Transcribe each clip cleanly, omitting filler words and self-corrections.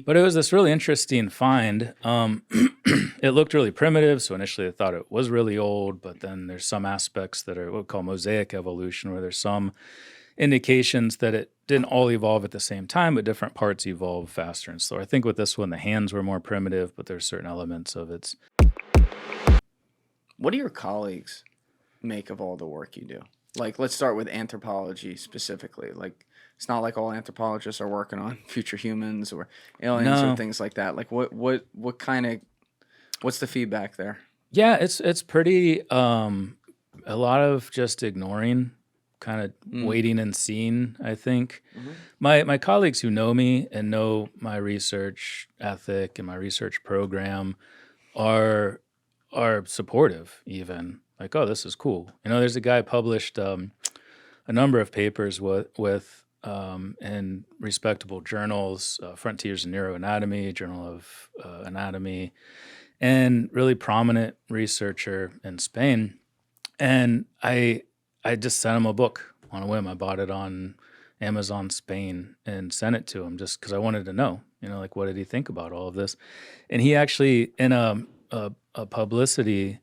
But it was this really interesting find. It looked really primitive, so initially I thought it was really old, but then there's some aspects that are what we call mosaic evolution, where there's some indications that it didn't all evolve at the same time, but different parts evolve faster and slower. I think with this one, the hands were more primitive, but there's certain elements of its. What do your colleagues make of all the work you do? Like, let's start with anthropology specifically. Like, it's not like all anthropologists are working on future humans or aliens or things like that. Like, what kind of, what's the feedback there? Yeah, it's pretty, a lot of just ignoring, kind of waiting and seeing, I think. My colleagues who know me and know my research ethic and my research program are supportive even. Like, oh, this is cool. There's a guy published a number of papers with in respectable journals, Frontiers in Neuroanatomy, Journal of Anatomy, and really prominent researcher in Spain. And I just sent him a book on a whim. I bought it on Amazon Spain and sent it to him just because I wanted to know, like, what did he think about all of this? And he actually, in a publicity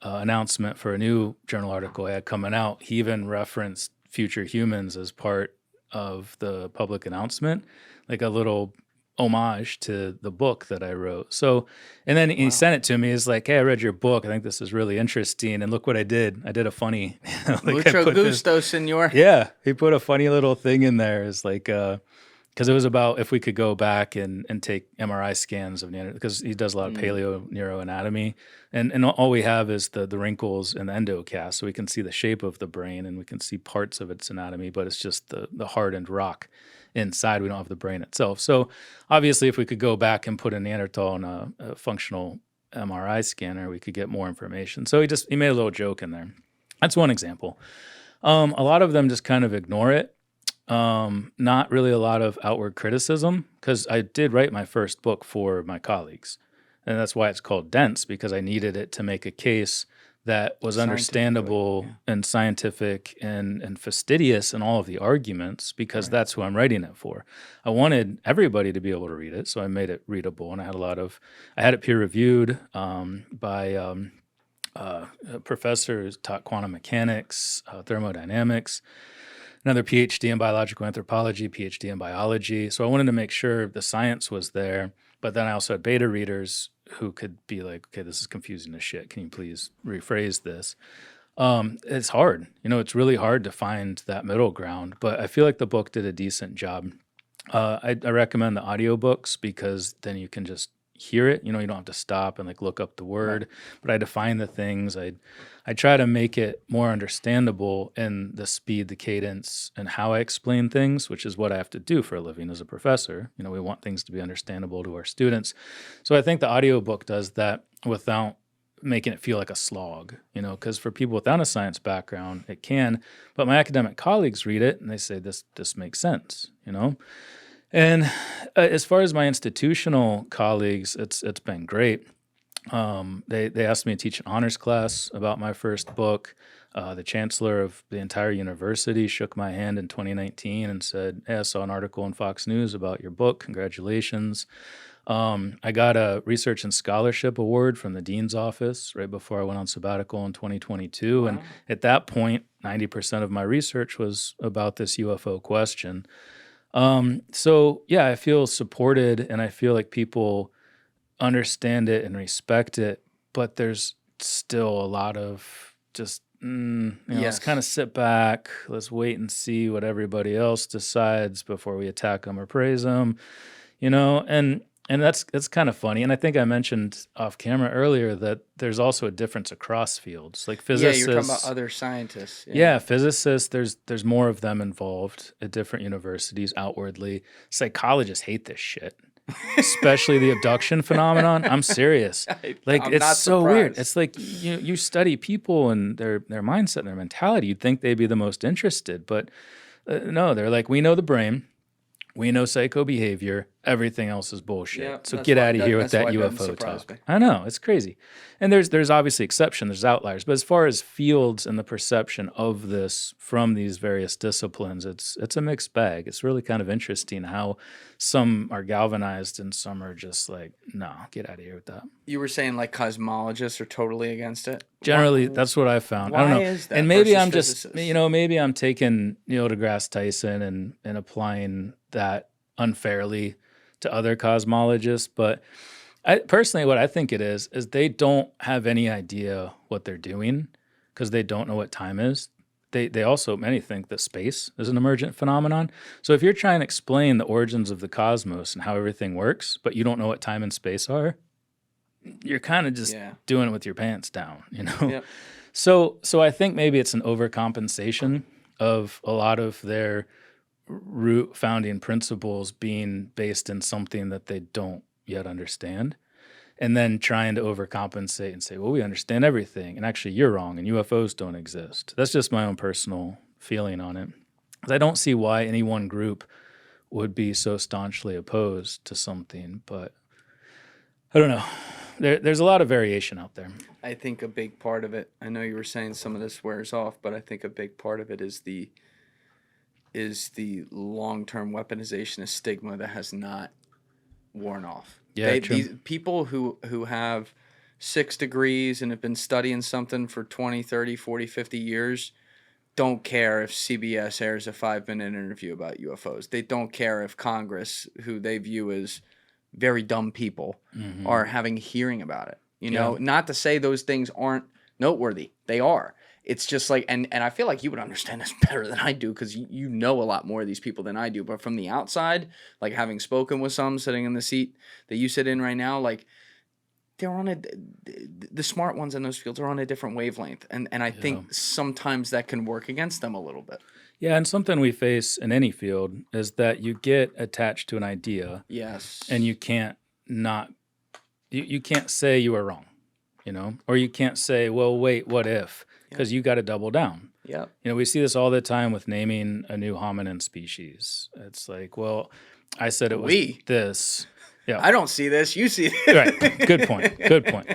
announcement for a new journal article I had coming out, he even referenced future humans as part of the public announcement, like a little homage to the book that I wrote. So, and then he sent it to me. He's like, hey, I read your book. I think this is really interesting. And look what I did. I did a funny, like Mucho gusto, senor. Yeah, he put a funny little thing in there. It's like, because it was about if we could go back and take MRI scans of Neanderthal, because he does a lot of paleo neuroanatomy, and all we have is the wrinkles and the endocast, so we can see the shape of the brain and we can see parts of its anatomy, but it's just the hardened rock inside. We don't have the brain itself. So obviously, if we could go back and put a Neanderthal in a functional MRI scanner, we could get more information. So he made a little joke in there. That's one example. A lot of them just kind of ignore it. Not really a lot of outward criticism, because I did write my first book for my colleagues. And that's why it's called Dense, because I needed it to make a case that was understandable and scientific and fastidious in all of the arguments, because that's who I'm writing it for. I wanted everybody to be able to read it, so I made it readable. And I had it peer reviewed by a professor who taught quantum mechanics, thermodynamics, another PhD in biological anthropology, PhD in biology. So I wanted to make sure the science was there, but then I also had beta readers who could be like, okay, this is confusing as shit. Can you please rephrase this? It's hard. It's really hard to find that middle ground, but I feel like the book did a decent job. I recommend the audiobooks because then you can just hear it. You don't have to stop and look up the word, but I define the things. I try to make it more understandable in the speed, the cadence, and how I explain things, which is what I have to do for a living as a professor. We want things to be understandable to our students. So I think the audiobook does that without making it feel like a slog, because for people without a science background, it can. But my academic colleagues read it and they say, this makes sense, And as far as my institutional colleagues, it's been great. They asked me to teach an honors class about my first book. The chancellor of the entire university shook my hand in 2019 and said, hey, I saw an article in Fox News about your book. Congratulations. I got a research and scholarship award from the dean's office right before I went on sabbatical in 2022. Wow. And at that point, 90% of my research was about this UFO question. So yeah, I feel supported and I feel like people understand it and respect it, but there's still a lot of just, let's kind of sit back, let's wait and see what everybody else decides before we attack them or praise them, and that's kind of funny. And I think I mentioned off camera earlier that there's also a difference across fields, like physicists. Yeah, you're talking about other scientists. Yeah, physicists, there's more of them involved at different universities outwardly. Psychologists hate this shit, especially the abduction phenomenon. I'm serious. It's so weird. It's like you study people and their mindset and their mentality. You'd think they'd be the most interested, but no, they're like, we know the brain. We know psychobehavior. everything else is bullshit. Yeah, So that's get why out of here with that's why that it doesn't UFO surprise talk. me. I know, it's crazy. And there's obviously exceptions, there's outliers, but as far as fields and the perception of this from these various disciplines, it's a mixed bag. It's really kind of interesting how some are galvanized and some are just like, no, get out of here with that. You were saying like cosmologists are totally against it. Generally, that's what I found. I don't Why know. is that? And maybe versus I'm just, physicists? maybe I'm taking Neil deGrasse Tyson and applying that unfairly to other cosmologists. But I personally, what I think it is they don't have any idea what they're doing because they don't know what time is. They also, many think that space is an emergent phenomenon. So if you're trying to explain the origins of the cosmos and how everything works, but you don't know what time and space are, you're kind of just doing it with your pants down, Yep. So I think maybe it's an overcompensation of a lot of their root founding principles being based in something that they don't yet understand, and then trying to overcompensate and say, well, we understand everything, and actually you're wrong, and UFOs don't exist. That's just my own personal feeling on it. 'Cause I don't see why any one group would be so staunchly opposed to something, but I don't know. There's a lot of variation out there. I think a big part of it, I know you were saying some of this wears off, but I think a big part of it is the long-term weaponization of stigma that has not worn off. Yeah, true. These people who have 6 degrees and have been studying something for 20, 30, 40, 50 years don't care if CBS airs a 5-minute interview about UFOs. They don't care if Congress, who they view as very dumb people, are having a hearing about it. Not to say those things aren't noteworthy. They are. It's just like, and I feel like you would understand this better than I do because you know a lot more of these people than I do. But from the outside, like having spoken with some sitting in the seat that you sit in right now, like they're on the smart ones in those fields are on a different wavelength. And I think sometimes that can work against them a little bit. Yeah, and something we face in any field is that you get attached to an idea. Yes. And you can't you can't say you were wrong, or you can't say, well, wait, what if? Because you got to double down. Yeah. We see this all the time with naming a new hominin species. It's like, well, I said it was this. Yeah. I don't see this. You see this. Right. Good point.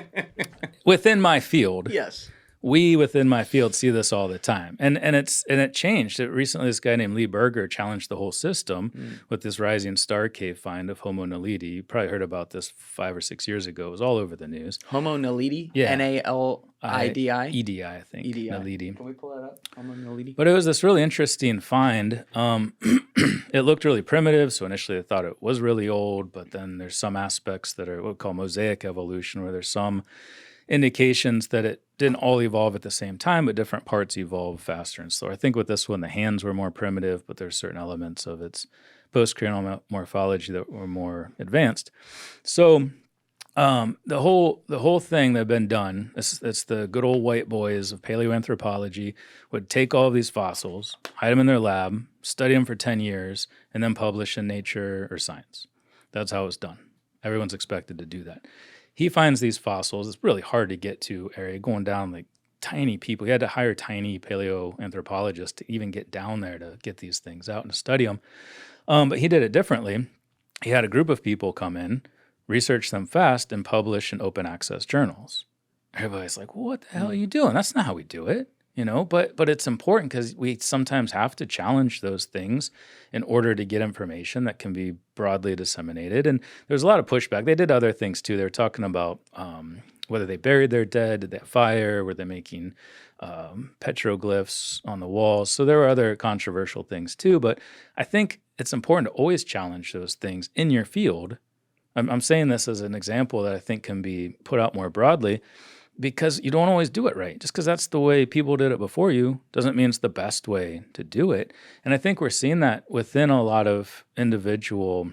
Within my field. Yes. We within my field see this all the time, and it changed. Recently, this guy named Lee Berger challenged the whole system with this rising star cave find of Homo naledi. You probably heard about this 5 or 6 years ago. It was all over the news. Homo naledi? Yeah. N-A-L-I-D-I? E-D-I, I think. E-D-I. Naledi. Can we pull that up? Homo naledi? But it was this really interesting find. It looked really primitive, so initially I thought it was really old, but then there's some aspects that are what we call mosaic evolution, where there's some indications that it didn't all evolve at the same time, but different parts evolve faster and slower. I think with this one, the hands were more primitive, but there's certain elements of its post-cranial morphology that were more advanced. So the whole thing that had been done, it's the good old white boys of paleoanthropology would take all of these fossils, hide them in their lab, study them for 10 years, and then publish in Nature or Science. That's how it's done. Everyone's expected to do that. He finds these fossils. It's really hard to get to area, going down like tiny people. He had to hire tiny paleoanthropologists to even get down there to get these things out and to study them. But he did it differently. He had a group of people come in, research them fast, and publish in open access journals. Everybody's like, well, what the hell are you doing? That's not how we do it. But it's important because we sometimes have to challenge those things in order to get information that can be broadly disseminated. And there's a lot of pushback. They did other things too. They were talking about whether they buried their dead, did they have fire, were they making petroglyphs on the walls. So there were other controversial things too. But I think it's important to always challenge those things in your field. I'm saying this as an example that I think can be put out more broadly, because you don't always do it right. Just because that's the way people did it before you doesn't mean it's the best way to do it. And I think we're seeing that within a lot of individual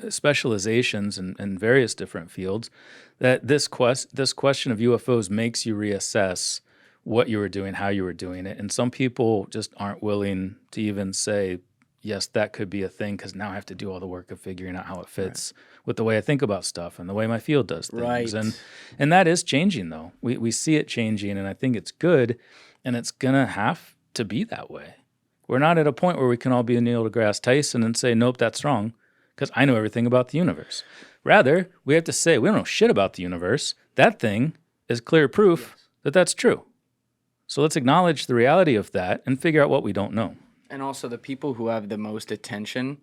specializations in various different fields, that this question of UFOs makes you reassess what you were doing, how you were doing it. And some people just aren't willing to even say, yes, that could be a thing, because now I have to do all the work of figuring out how it fits with the way I think about stuff and the way my field does things. Right. And that is changing, though. We see it changing, and I think it's good, and it's going to have to be that way. We're not at a point where we can all be a Neil deGrasse Tyson and say, nope, that's wrong, because I know everything about the universe. Rather, we have to say, we don't know shit about the universe. That thing is clear proof that that's true. So let's acknowledge the reality of that and figure out what we don't know. And also the people who have the most attention,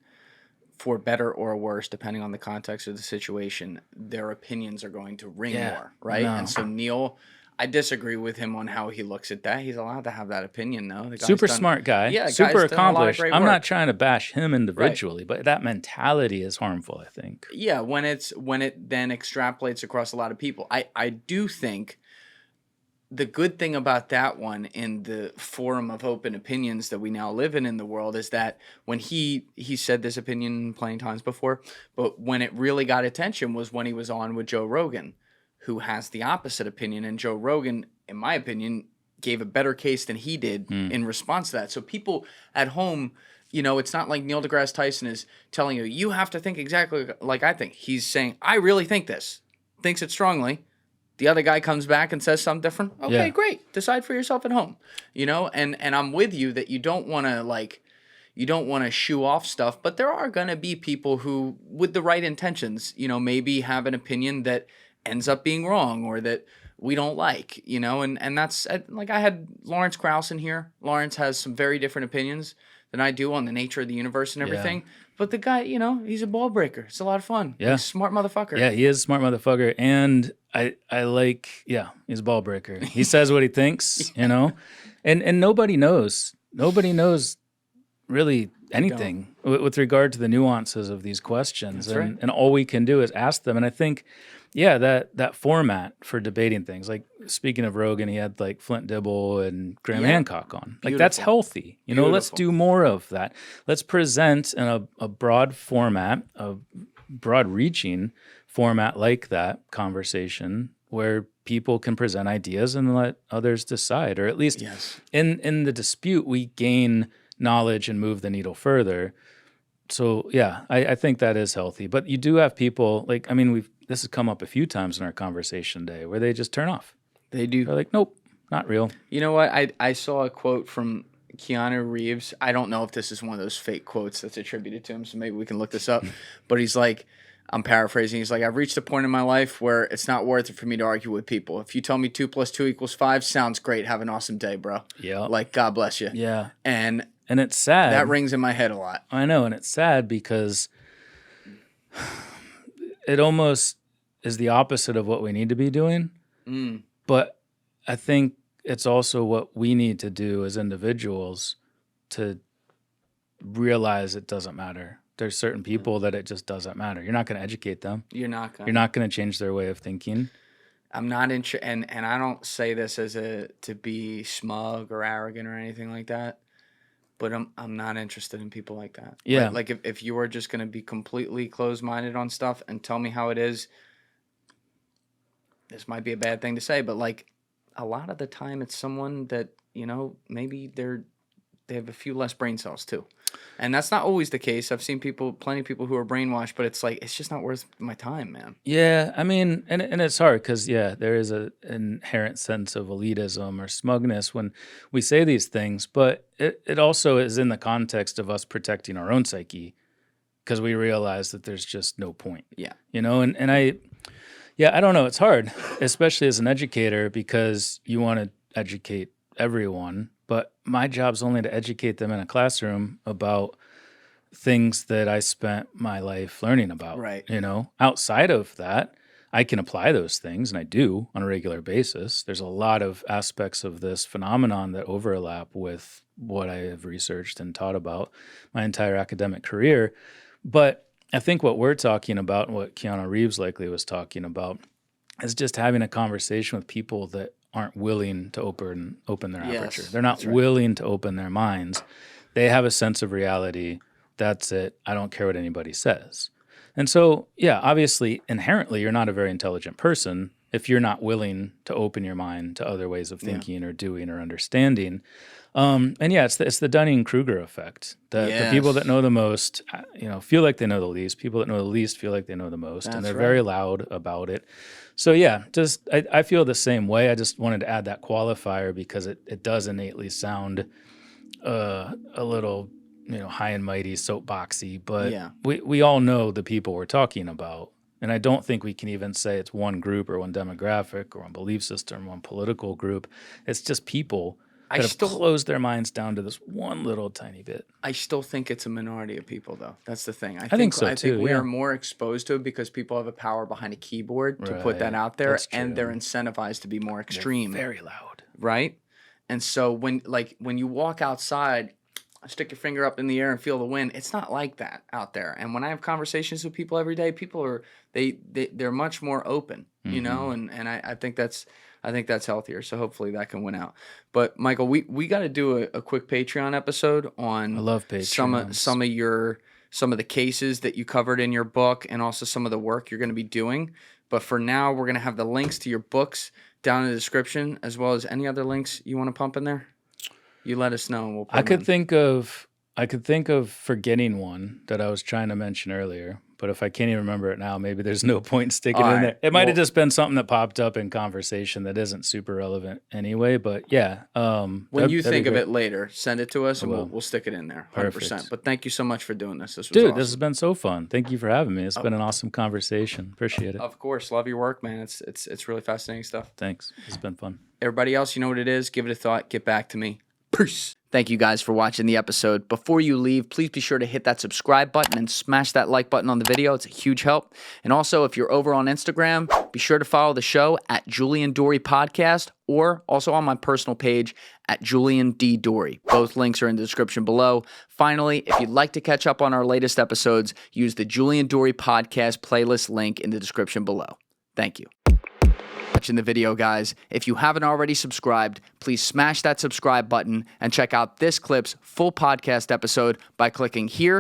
for better or worse, depending on the context of the situation, their opinions are going to ring more, right? No. And so Neil, I disagree with him on how he looks at that. He's allowed to have that opinion, though. Super smart guy. Yeah, super accomplished. I'm not trying to bash him individually, but that mentality is harmful, I think. Yeah, when it then extrapolates across a lot of people. I do think the good thing about that one in the forum of open opinions that we now live in the world is that when he said this opinion plenty times before, but when it really got attention was when he was on with Joe Rogan, who has the opposite opinion. And Joe Rogan, in my opinion, gave a better case than he did in response to that. So people at home, it's not like Neil deGrasse Tyson is telling you, you have to think exactly like I think. He's saying, I really think this, thinks it strongly. The other guy comes back and says something different. Okay, great. Decide for yourself at home. And I'm with you that you don't want to shoo off stuff, but there are going to be people who, with the right intentions, maybe have an opinion that ends up being wrong or that we don't like, and that's like I had Lawrence Krauss in here. Lawrence has some very different opinions than I do on the nature of the universe and everything. Yeah. But the guy, he's a ball breaker. It's a lot of fun. Yeah. He's a smart motherfucker. Yeah, he is a smart motherfucker. And I like, he's a ball breaker. He says what he thinks, and nobody knows. Nobody knows really anything with regard to the nuances of these questions. That's right. And all we can do is ask them. And I think, that format for debating things, like speaking of Rogan, he had like Flint Dibble and Graham Hancock on. Like that's healthy. Let's do more of that. Let's present in a broad format, a broad reaching format like that conversation where people can present ideas and let others decide, or at least in the dispute, we gain knowledge and move the needle further. So I think that is healthy. But you do have people this has come up a few times in our conversation day where they just turn off. They do. They're like, nope, not real. You know what? I saw a quote from Keanu Reeves. I don't know if this is one of those fake quotes that's attributed to him, so maybe we can look this up. But he's like, I'm paraphrasing. He's like, I've reached a point in my life where it's not worth it for me to argue with people. If you tell me 2 + 2 = 5, sounds great. Have an awesome day, bro. Yeah. Like, God bless you. Yeah. And it's sad. That rings in my head a lot. I know, and it's sad because it almost is the opposite of what we need to be doing. But I think it's also what we need to do as individuals to realize it doesn't matter. There's certain people that it just doesn't matter. You're not going to educate them. You're not going to change their way of thinking. I'm not and I don't say this to be smug or arrogant or anything like that. But I'm not interested in people like that. Yeah. Like if you are just going to be completely closed-minded on stuff and tell me how it is, this might be a bad thing to say, but like a lot of the time it's someone that, maybe they have a few less brain cells too. And that's not always the case. I've seen plenty of people who are brainwashed, but it's like, it's just not worth my time, man. Yeah. I mean, and it's hard because, there is an inherent sense of elitism or smugness when we say these things, but it also is in the context of us protecting our own psyche because we realize that there's just no point. Yeah. I don't know. It's hard, especially as an educator, because you want to educate everyone. But my job's only to educate them in a classroom about things that I spent my life learning about. Right. Outside of that, I can apply those things, and I do on a regular basis. There's a lot of aspects of this phenomenon that overlap with what I have researched and taught about my entire academic career. But I think what we're talking about, and what Keanu Reeves likely was talking about, is just having a conversation with people that aren't willing to open their aperture. They're not willing to open their minds. They have a sense of reality. That's it. I don't care what anybody says. And so, obviously, inherently, you're not a very intelligent person if you're not willing to open your mind to other ways of thinking or doing or understanding. It's the Dunning-Kruger effect. The people that know the most, feel like they know the least. People that know the least feel like they know the most, and they're very loud about it. So I feel the same way. I just wanted to add that qualifier because it does innately sound a little, high and mighty, soapboxy, but Yeah. we all know the people we're talking about. And I don't think we can even say it's one group or one demographic or one belief system, one political group. It's just people that have closed their minds down to this one little tiny bit. I still think it's a minority of people, though. That's the thing. I think so, I too, think we yeah. are more exposed to it because people have a power behind a keyboard to put that Right. out there, That's and they're true. incentivized to be more extreme, Very loud. right? And so when you walk outside, stick your finger up in the air and feel the wind, it's not like that out there. And when I have conversations with people every day, people are they're much more open, and I think that's healthier. So hopefully that can win out. But Michael, we got to do a quick Patreon episode on I love Patreons. some of the cases that you covered in your book, and also some of the work you're going to be doing. But for now, we're going to have the links to your books down in the description, as well as any other links you want to pump in there. You let us know, and we'll put I them in. could think of forgetting one that I was trying to mention earlier, but if I can't even remember it now, maybe there's no point in sticking it in there. It might have just been something that popped up in conversation that isn't super relevant anyway. But yeah, when you think of it later, send it to us, and will. we'll stick it in there, 100%. Perfect. But thank you so much for doing this. This was Dude, awesome. this has been so fun. Thank you for having me. It's been an awesome conversation. Appreciate it. Of course, love your work, man. It's really fascinating stuff. Thanks. It's been fun. Everybody else, you know what it is. Give it a thought. Get back to me. Peace. Thank you guys for watching the episode. Before you leave, please be sure to hit that subscribe button and smash that like button on the video. It's a huge help. And also, if you're over on Instagram, be sure to follow the show at Julian Dorey Podcast, or also on my personal page at Julian D. Dorey. Both links are in the description below. Finally, if you'd like to catch up on our latest episodes, use the Julian Dorey Podcast playlist link in the description below. Thank you. Watching the video, guys. If you haven't already subscribed, please smash that subscribe button and check out this clip's full podcast episode by clicking here